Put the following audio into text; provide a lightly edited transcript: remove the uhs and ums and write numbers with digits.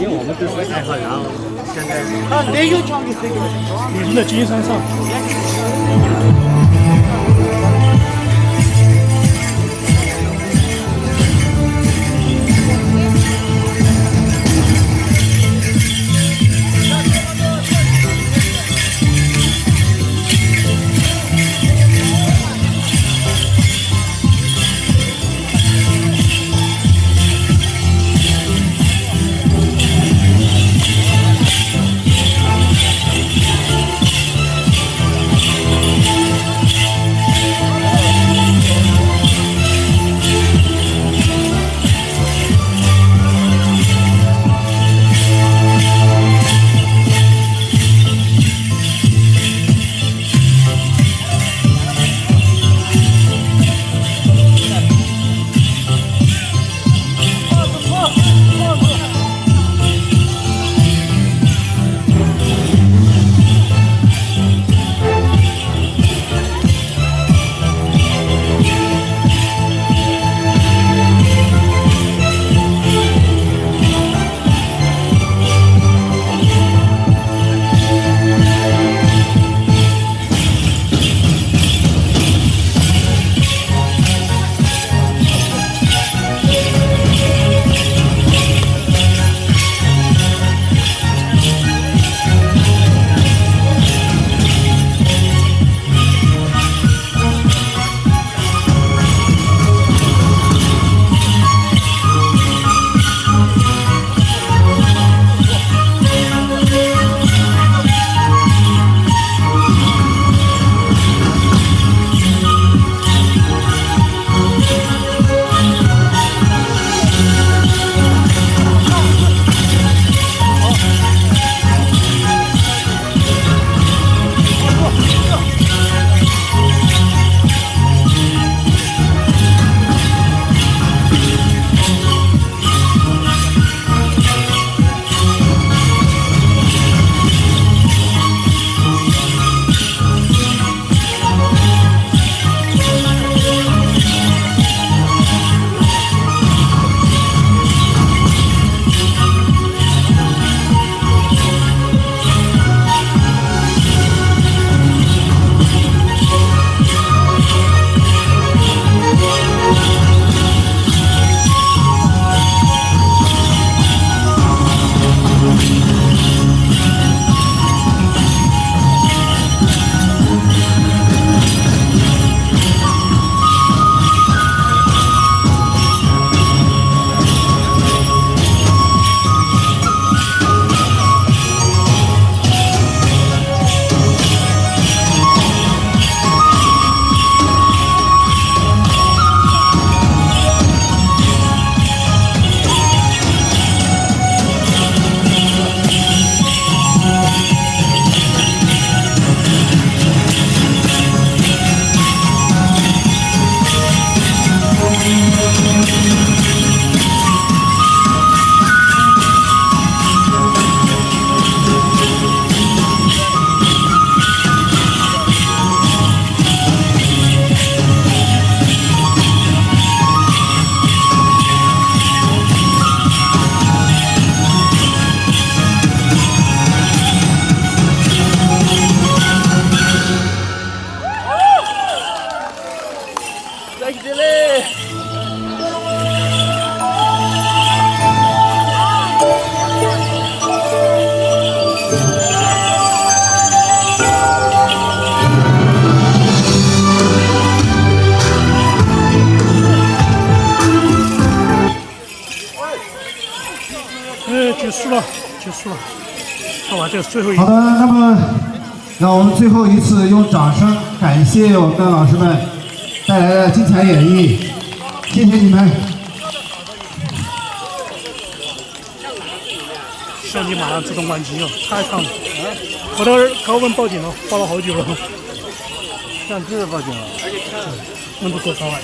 因为我们都是爱好，然后现在你们在金山上。结束了。好吧，这是最后一。好的，那么让我们最后一次用掌声感谢我们的老师们带来的精彩演绎，谢谢你们。相机马上自动关机了，太烫了。我这高温报警了，报了好久了。相机报警了，温度多高啊？